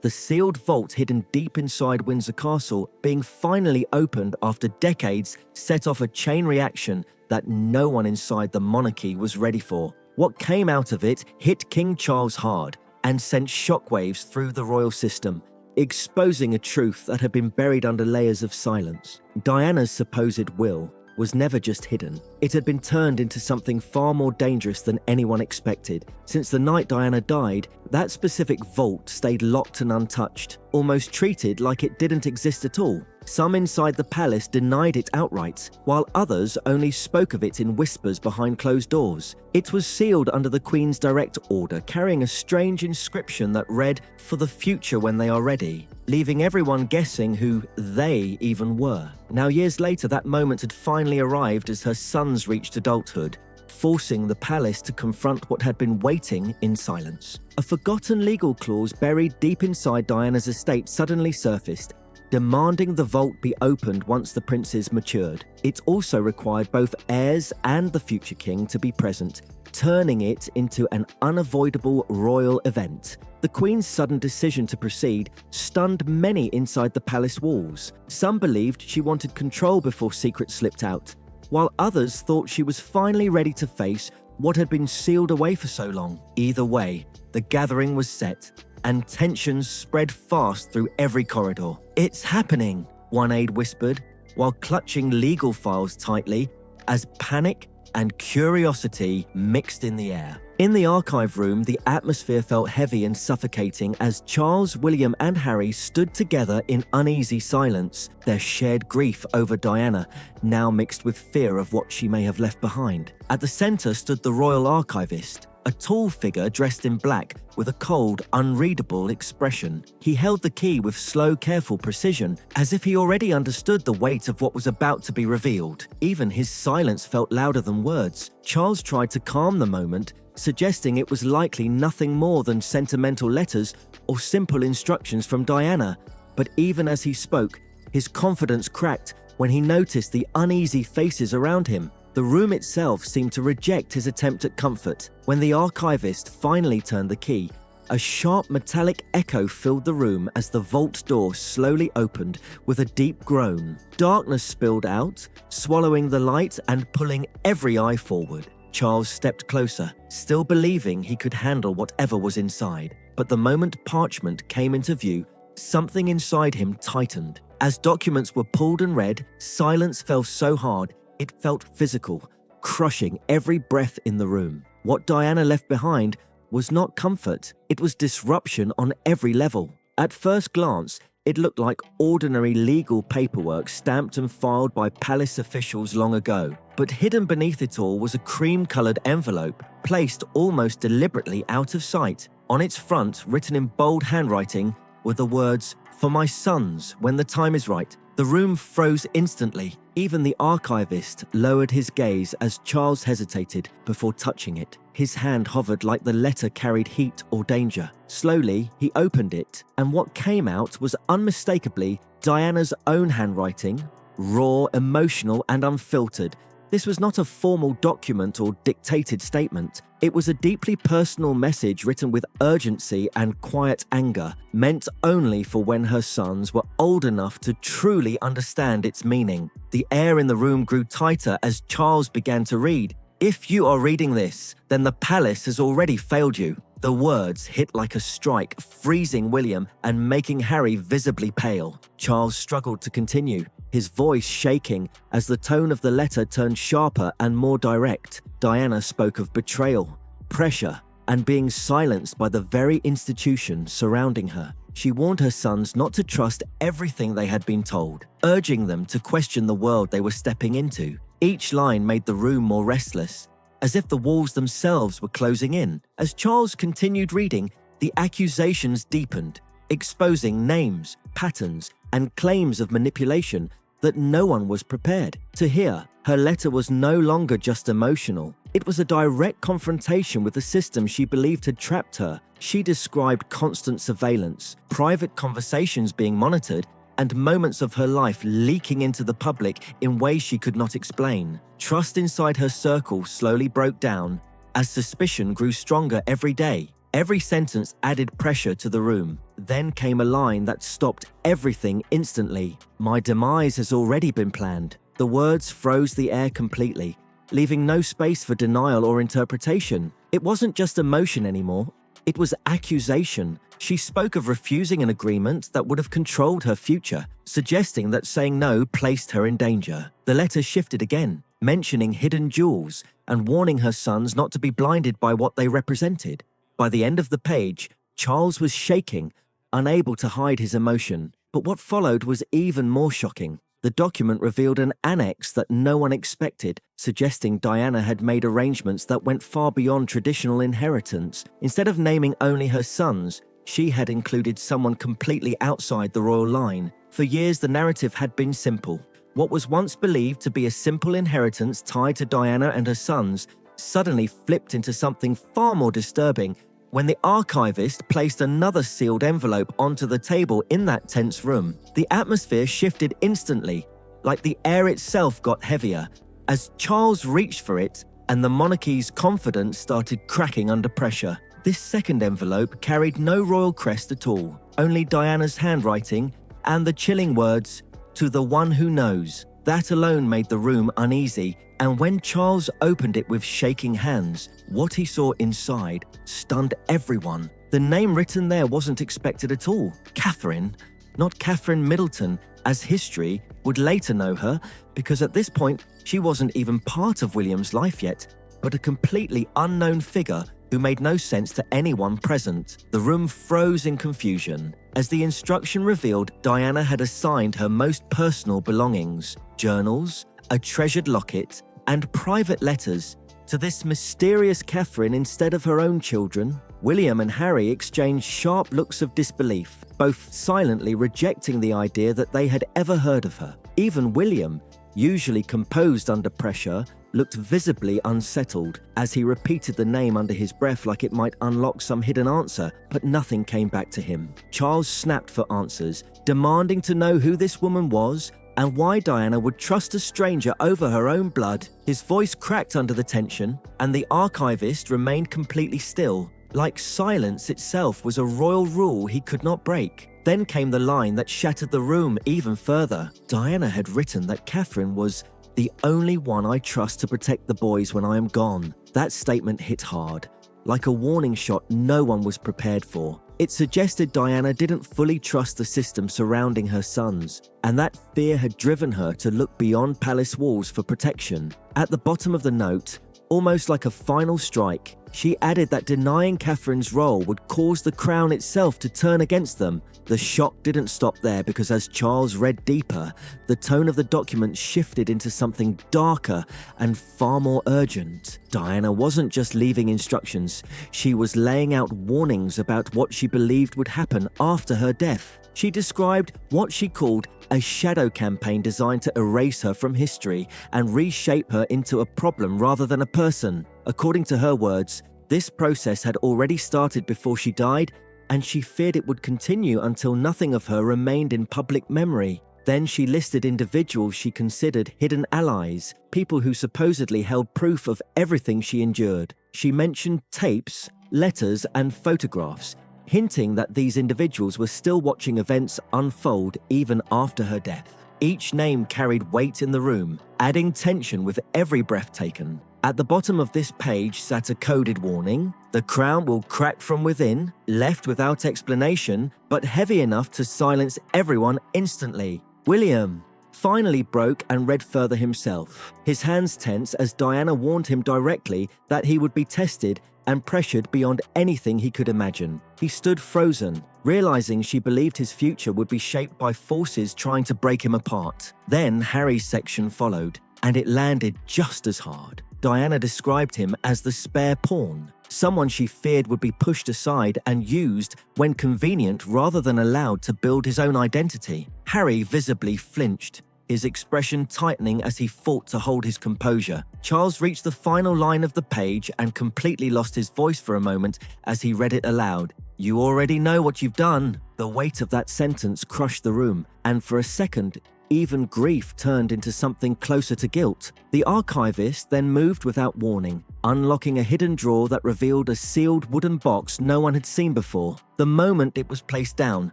the sealed vault hidden deep inside Windsor Castle being finally opened after decades set off a chain reaction that no one inside the monarchy was ready for. What came out of it hit King Charles hard and sent shockwaves through the royal system, exposing a truth that had been buried under layers of silence. Diana's supposed will was never just hidden. It had been turned into something far more dangerous than anyone expected. Since the night Diana died, that specific vault stayed locked and untouched, almost treated like it didn't exist at all. Some inside the palace denied it outright, while others only spoke of it in whispers behind closed doors. It was sealed under the Queen's direct order, carrying a strange inscription that read, "For the future when they are ready," leaving everyone guessing who they even were. Now, years later, that moment had finally arrived as her sons reached adulthood, forcing the palace to confront what had been waiting in silence. A forgotten legal clause buried deep inside Diana's estate suddenly surfaced, demanding the vault be opened once the princes matured. It also required both heirs and the future king to be present, turning it into an unavoidable royal event. The Queen's sudden decision to proceed stunned many inside the palace walls. Some believed she wanted control before secrets slipped out, while others thought she was finally ready to face what had been sealed away for so long. Either way, the gathering was set, and tensions spread fast through every corridor. "It's happening," one aide whispered, while clutching legal files tightly as panic and curiosity mixed in the air. In the archive room, the atmosphere felt heavy and suffocating as Charles, William, and Harry stood together in uneasy silence, their shared grief over Diana now mixed with fear of what she may have left behind. At the center stood the royal archivist, a tall figure dressed in black with a cold, unreadable expression. He held the key with slow, careful precision, as if he already understood the weight of what was about to be revealed. Even his silence felt louder than words. Charles tried to calm the moment, suggesting it was likely nothing more than sentimental letters or simple instructions from Diana. But even as he spoke, his confidence cracked when he noticed the uneasy faces around him. The room itself seemed to reject his attempt at comfort. When the archivist finally turned the key, a sharp metallic echo filled the room as the vault door slowly opened with a deep groan. Darkness spilled out, swallowing the light and pulling every eye forward. Charles stepped closer, still believing he could handle whatever was inside. But the moment parchment came into view, something inside him tightened. As documents were pulled and read, silence fell so hard it felt physical, crushing every breath in the room. What Diana left behind was not comfort, it was disruption on every level. At first glance, it looked like ordinary legal paperwork stamped and filed by palace officials long ago. But hidden beneath it all was a cream-colored envelope, placed almost deliberately out of sight. On its front, written in bold handwriting, were the words, "For my sons, when the time is right." The room froze instantly. Even the archivist lowered his gaze as Charles hesitated before touching it. His hand hovered like the letter carried heat or danger. Slowly, he opened it, and what came out was unmistakably Diana's own handwriting, raw, emotional, and unfiltered. This was not a formal document or dictated statement. It was a deeply personal message written with urgency and quiet anger, meant only for when her sons were old enough to truly understand its meaning. The air in the room grew tighter as Charles began to read. "If you are reading this, then the palace has already failed you." The words hit like a strike, freezing William and making Harry visibly pale. Charles struggled to continue, his voice shaking as the tone of the letter turned sharper and more direct. Diana spoke of betrayal, pressure, and being silenced by the very institution surrounding her. She warned her sons not to trust everything they had been told, urging them to question the world they were stepping into. Each line made the room more restless, as if the walls themselves were closing in. As Charles continued reading, the accusations deepened, exposing names, patterns, and claims of manipulation that no one was prepared to hear. Her letter was no longer just emotional. It was a direct confrontation with the system she believed had trapped her. She described constant surveillance, private conversations being monitored, and moments of her life leaking into the public in ways she could not explain. Trust inside her circle slowly broke down as suspicion grew stronger every day. Every sentence added pressure to the room. Then came a line that stopped everything instantly. "My demise has already been planned." The words froze the air completely, leaving no space for denial or interpretation. It wasn't just emotion anymore. It was accusation. She spoke of refusing an agreement that would have controlled her future, suggesting that saying no placed her in danger. The letter shifted again, mentioning hidden jewels and warning her sons not to be blinded by what they represented. By the end of the page, Charles was shaking, unable to hide his emotion. But what followed was even more shocking. The document revealed an annex that no one expected, suggesting Diana had made arrangements that went far beyond traditional inheritance. Instead of naming only her sons, she had included someone completely outside the royal line. For years, the narrative had been simple. What was once believed to be a simple inheritance tied to Diana and her sons suddenly flipped into something far more disturbing when the archivist placed another sealed envelope onto the table in that tense room. The atmosphere shifted instantly, like the air itself got heavier, as Charles reached for it and the monarchy's confidence started cracking under pressure. This second envelope carried no royal crest at all, only Diana's handwriting and the chilling words, "To the one who knows." That alone made the room uneasy, and when Charles opened it with shaking hands, what he saw inside stunned everyone. The name written there wasn't expected at all. Catherine, not Catherine Middleton, as history would later know her, because at this point she wasn't even part of William's life yet, but a completely unknown figure who made no sense to anyone present. The room froze in confusion. As the instruction revealed, Diana had assigned her most personal belongings, journals, a treasured locket, and private letters, to this mysterious Catherine instead of her own children. William and Harry exchanged sharp looks of disbelief, both silently rejecting the idea that they had ever heard of her. Even William, usually composed under pressure, looked visibly unsettled as he repeated the name under his breath like it might unlock some hidden answer, but nothing came back to him. Charles snapped for answers, demanding to know who this woman was and why Diana would trust a stranger over her own blood. His voice cracked under the tension, and the archivist remained completely still, like silence itself was a royal rule he could not break. Then came the line that shattered the room even further. Diana had written that Catherine was "the only one I trust to protect the boys when I am gone." That statement hit hard, like a warning shot no one was prepared for. It suggested Diana didn't fully trust the system surrounding her sons, and that fear had driven her to look beyond palace walls for protection. At the bottom of the note, almost like a final strike, she added that denying Catherine's role would cause the crown itself to turn against them. The shock didn't stop there, because as Charles read deeper, the tone of the document shifted into something darker and far more urgent. Diana wasn't just leaving instructions, she was laying out warnings about what she believed would happen after her death. She described what she called a shadow campaign designed to erase her from history and reshape her into a problem rather than a person. According to her words, this process had already started before she died, and she feared it would continue until nothing of her remained in public memory. Then she listed individuals she considered hidden allies, people who supposedly held proof of everything she endured. She mentioned tapes, letters, and photographs, hinting that these individuals were still watching events unfold even after her death. Each name carried weight in the room, adding tension with every breath taken. At the bottom of this page sat a coded warning: "The crown will crack from within," left without explanation, but heavy enough to silence everyone instantly. William finally broke and read further himself, his hands tense as Diana warned him directly that he would be tested and pressured beyond anything he could imagine. He stood frozen, realizing she believed his future would be shaped by forces trying to break him apart. Then Harry's section followed, and it landed just as hard. Diana described him as the spare pawn, someone she feared would be pushed aside and used when convenient rather than allowed to build his own identity. Harry visibly flinched, his expression tightening as he fought to hold his composure. Charles reached the final line of the page and completely lost his voice for a moment as he read it aloud. "You already know what you've done." The weight of that sentence crushed the room, and for a second, even grief turned into something closer to guilt. The archivist then moved without warning, unlocking a hidden drawer that revealed a sealed wooden box no one had seen before. The moment it was placed down,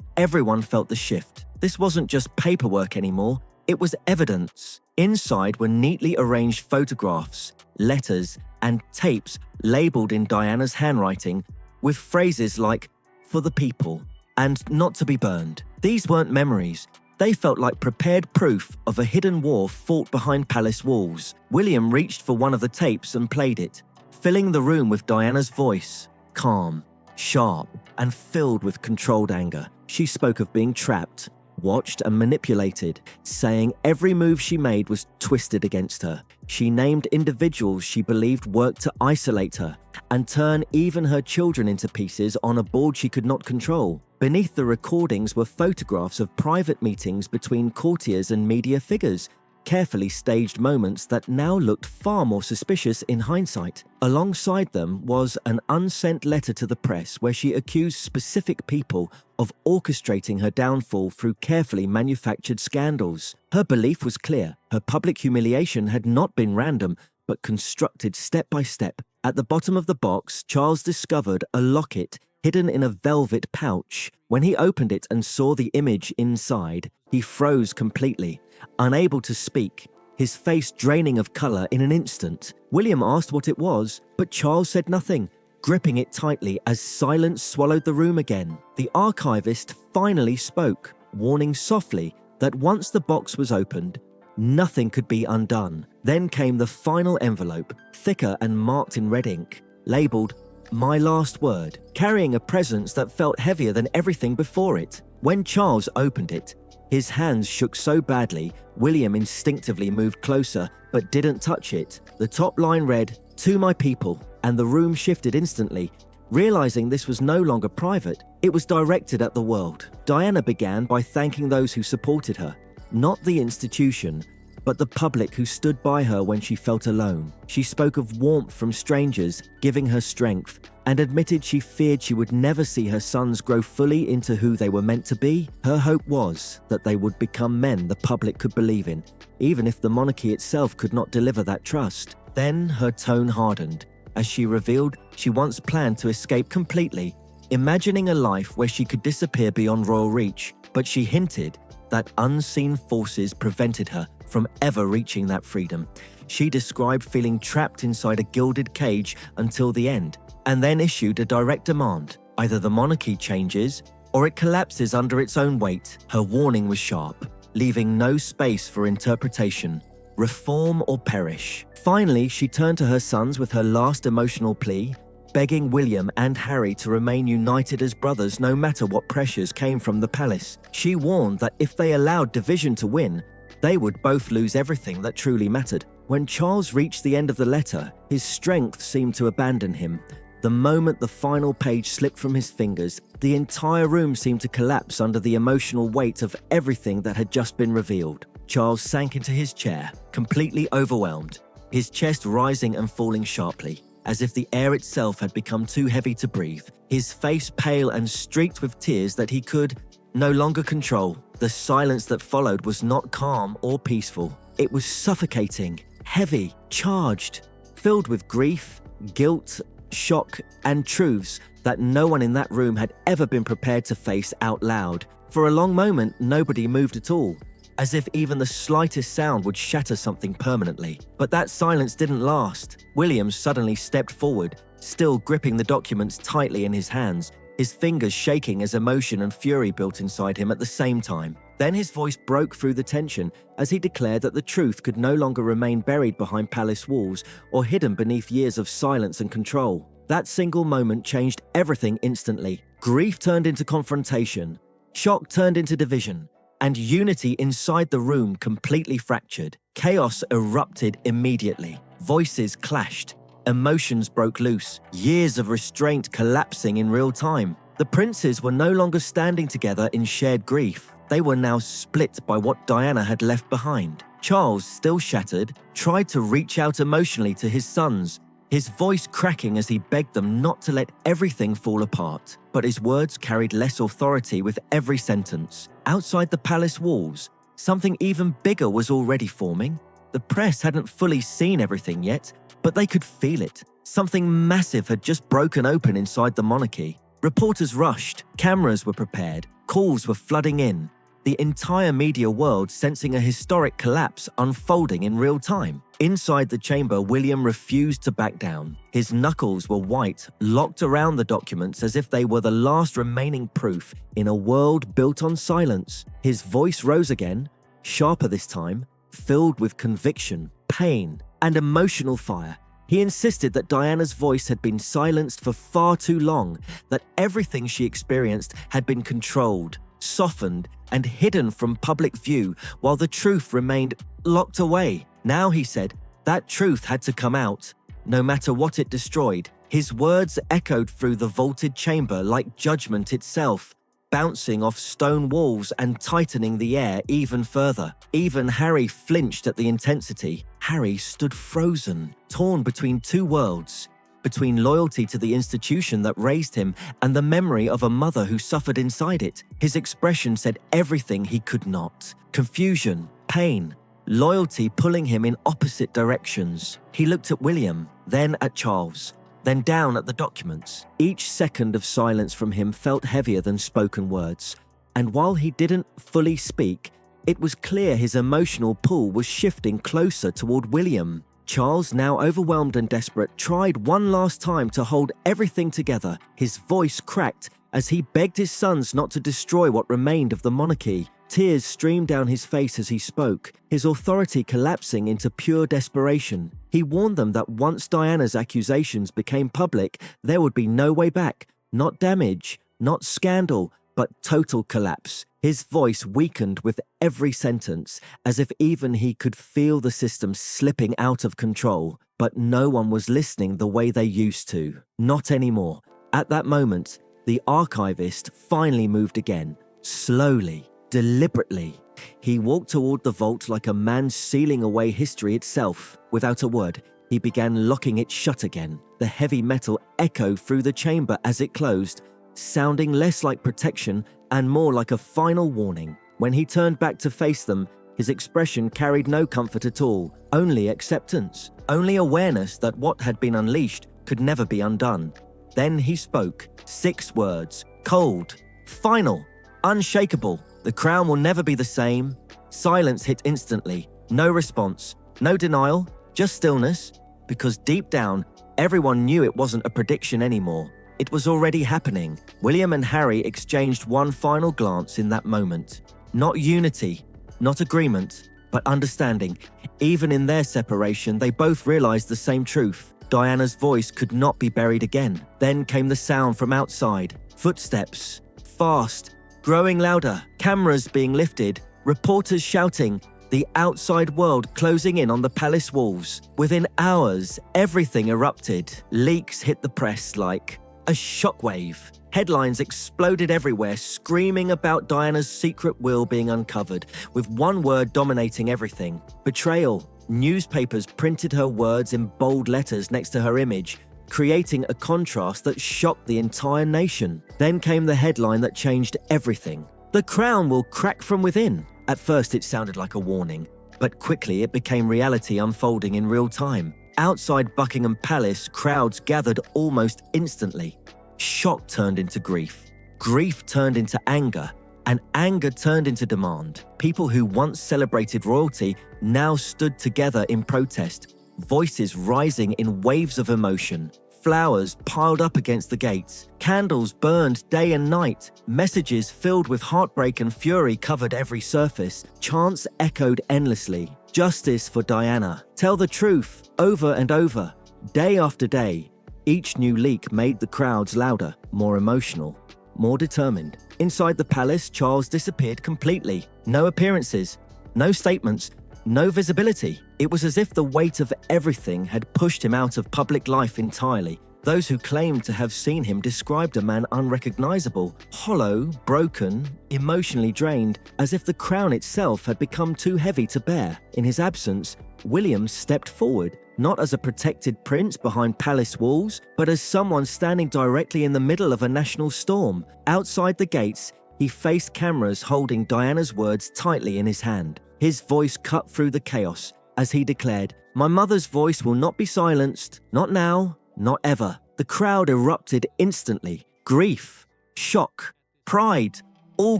everyone felt the shift. This wasn't just paperwork anymore, it was evidence. Inside were neatly arranged photographs, letters, and tapes labeled in Diana's handwriting with phrases like, "For the people," and "Not to be burned." These weren't memories. They felt like prepared proof of a hidden war fought behind palace walls. William reached for one of the tapes and played it, filling the room with Diana's voice, calm, sharp, and filled with controlled anger. She spoke of being trapped, watched and manipulated, saying every move she made was twisted against her. She named individuals she believed worked to isolate her and turn even her children into pieces on a board she could not control. Beneath the recordings were photographs of private meetings between courtiers and media figures, carefully staged moments that now looked far more suspicious in hindsight. Alongside them was an unsent letter to the press where she accused specific people of orchestrating her downfall through carefully manufactured scandals. Her belief was clear. Her public humiliation had not been random, but constructed step by step. At the bottom of the box, Charles discovered a locket hidden in a velvet pouch. When he opened it and saw the image inside, he froze completely, unable to speak, his face draining of color in an instant. William asked what it was, but Charles said nothing, gripping it tightly as silence swallowed the room again. The archivist finally spoke, warning softly that once the box was opened, nothing could be undone. Then came the final envelope, thicker and marked in red ink, labeled "My Last Word," carrying a presence that felt heavier than everything before it. When Charles opened it, his hands shook so badly, William instinctively moved closer but didn't touch it. The top line read, "To my people," and the room shifted instantly. Realizing this was no longer private, it was directed at the world. Diana began by thanking those who supported her, not the institution, but the public who stood by her when she felt alone. She spoke of warmth from strangers, giving her strength, and admitted she feared she would never see her sons grow fully into who they were meant to be. Her hope was that they would become men the public could believe in, even if the monarchy itself could not deliver that trust. Then her tone hardened, as she revealed she once planned to escape completely, imagining a life where she could disappear beyond royal reach, but she hinted that unseen forces prevented her from ever reaching that freedom. She described feeling trapped inside a gilded cage until the end, and then issued a direct demand. Either the monarchy changes, or it collapses under its own weight. Her warning was sharp, leaving no space for interpretation. Reform or perish. Finally, she turned to her sons with her last emotional plea, begging William and Harry to remain united as brothers no matter what pressures came from the palace. She warned that if they allowed division to win, they would both lose everything that truly mattered. When Charles reached the end of the letter, his strength seemed to abandon him. The moment the final page slipped from his fingers, the entire room seemed to collapse under the emotional weight of everything that had just been revealed. Charles sank into his chair, completely overwhelmed, his chest rising and falling sharply, as if the air itself had become too heavy to breathe, his face pale and streaked with tears that he could no longer control. The silence that followed was not calm or peaceful. It was suffocating, heavy, charged, filled with grief, guilt, shock, and truths that no one in that room had ever been prepared to face out loud. For a long moment, nobody moved at all, as if even the slightest sound would shatter something permanently. But that silence didn't last. William suddenly stepped forward, still gripping the documents tightly in his hands, his fingers shaking as emotion and fury built inside him at the same time. Then his voice broke through the tension as he declared that the truth could no longer remain buried behind palace walls or hidden beneath years of silence and control. That single moment changed everything instantly. Grief turned into confrontation, shock turned into division, and unity inside the room completely fractured. Chaos erupted immediately. Voices clashed. Emotions broke loose, years of restraint collapsing in real time. The princes were no longer standing together in shared grief. They were now split by what Diana had left behind. Charles, still shattered, tried to reach out emotionally to his sons, his voice cracking as he begged them not to let everything fall apart. But his words carried less authority with every sentence. Outside the palace walls, Something even bigger was already forming. The press hadn't fully seen everything yet, but they could feel it. Something massive had just broken open inside the monarchy. Reporters rushed, cameras were prepared, calls were flooding in. The entire media world sensing a historic collapse unfolding in real time. Inside the chamber, William refused to back down. His knuckles were white, locked around the documents as if they were the last remaining proof in a world built on silence. His voice rose again, sharper this time, filled with conviction, pain, and emotional fire. He insisted that Diana's voice had been silenced for far too long, that everything she experienced had been controlled, softened, and hidden from public view while the truth remained locked away. Now, he said, that truth had to come out, no matter what it destroyed. His words echoed through the vaulted chamber like judgment itself, bouncing off stone walls and tightening the air even further. Even Harry flinched at the intensity. Harry stood frozen, torn between two worlds, between loyalty to the institution that raised him and the memory of a mother who suffered inside it. His expression said everything he could not. Confusion, pain, loyalty pulling him in opposite directions. He looked at William, then at Charles, then down at the documents. Each second of silence from him felt heavier than spoken words. And while he didn't fully speak, it was clear his emotional pull was shifting closer toward William. Charles, now overwhelmed and desperate, tried one last time to hold everything together. His voice cracked as he begged his sons not to destroy what remained of the monarchy. Tears streamed down his face as he spoke, his authority collapsing into pure desperation. He warned them that once Diana's accusations became public, there would be no way back. Not damage, not scandal, but total collapse. His voice weakened with every sentence, as if even he could feel the system slipping out of control. But no one was listening the way they used to. Not anymore. At that moment, the archivist finally moved again, slowly, deliberately. He walked toward the vault like a man sealing away history itself. Without a word, he began locking it shut again. The heavy metal echoed through the chamber as it closed, sounding less like protection and more like a final warning. When he turned back to face them, his expression carried no comfort at all, only acceptance, only awareness that what had been unleashed could never be undone. Then he spoke, 6 words, cold, final, unshakable. The crown will never be the same. Silence hit instantly. No response, no denial, just stillness, because deep down, everyone knew it wasn't a prediction anymore. It was already happening. William and Harry exchanged one final glance in that moment. Not unity, not agreement, but understanding. Even in their separation, they both realized the same truth. Diana's voice could not be buried again. Then came the sound from outside. Footsteps, fast, growing louder, cameras being lifted, reporters shouting, the outside world closing in on the palace walls. Within hours, everything erupted. Leaks hit the press like a shockwave. Headlines exploded everywhere, screaming about Diana's secret will being uncovered, with one word dominating everything: betrayal. Newspapers printed her words in bold letters next to her image, creating a contrast that shocked the entire nation. Then came the headline that changed everything: "The crown will crack from within." At first it sounded like a warning, but quickly it became reality unfolding in real time. Outside Buckingham Palace, crowds gathered almost instantly. Shock turned into grief. Grief turned into anger, and anger turned into demand. People who once celebrated royalty now stood together in protest, voices rising in waves of emotion. Flowers piled up against the gates. Candles burned day and night. Messages filled with heartbreak and fury covered every surface. Chants echoed endlessly. Justice for Diana. Tell the truth. Over and over. Day after day. Each new leak made the crowds louder, more emotional, more determined. Inside the palace, Charles disappeared completely. No appearances, no statements, no visibility. It was as if the weight of everything had pushed him out of public life entirely. Those who claimed to have seen him described a man unrecognizable, hollow, broken, emotionally drained, as if the crown itself had become too heavy to bear. In his absence, William stepped forward, not as a protected prince behind palace walls, but as someone standing directly in the middle of a national storm. Outside the gates, he faced cameras holding Diana's words tightly in his hand. His voice cut through the chaos as he declared, "My mother's voice will not be silenced. Not now, not ever." The crowd erupted instantly. Grief, shock, pride, all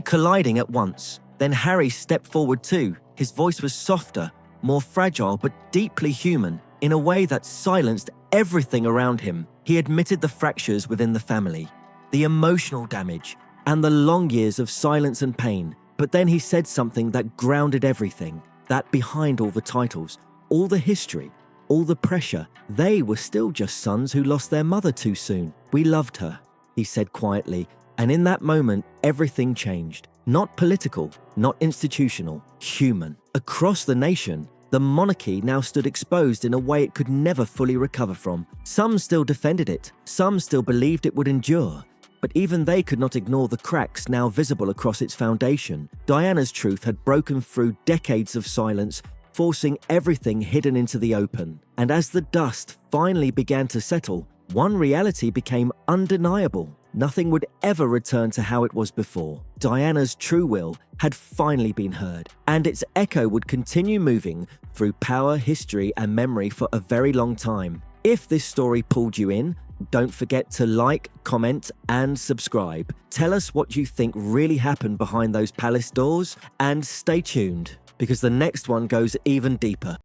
colliding at once. Then Harry stepped forward too. His voice was softer, more fragile, but deeply human, in a way that silenced everything around him. He admitted the fractures within the family, the emotional damage, and the long years of silence and pain. But then he said something that grounded everything, that behind all the titles, all the history, all the pressure, they were still just sons who lost their mother too soon. "We loved her," he said quietly, and in that moment, everything changed. Not political, not institutional, human. Across the nation, the monarchy now stood exposed in a way it could never fully recover from. Some still defended it, some still believed it would endure, but even they could not ignore the cracks now visible across its foundation. Diana's truth had broken through decades of silence, forcing everything hidden into the open. And as the dust finally began to settle, one reality became undeniable. Nothing would ever return to how it was before. Diana's true will had finally been heard, and its echo would continue moving through power, history, and memory for a very long time. If this story pulled you in, don't forget to like, comment, and subscribe. Tell us what you think really happened behind those palace doors, and stay tuned, because the next one goes even deeper.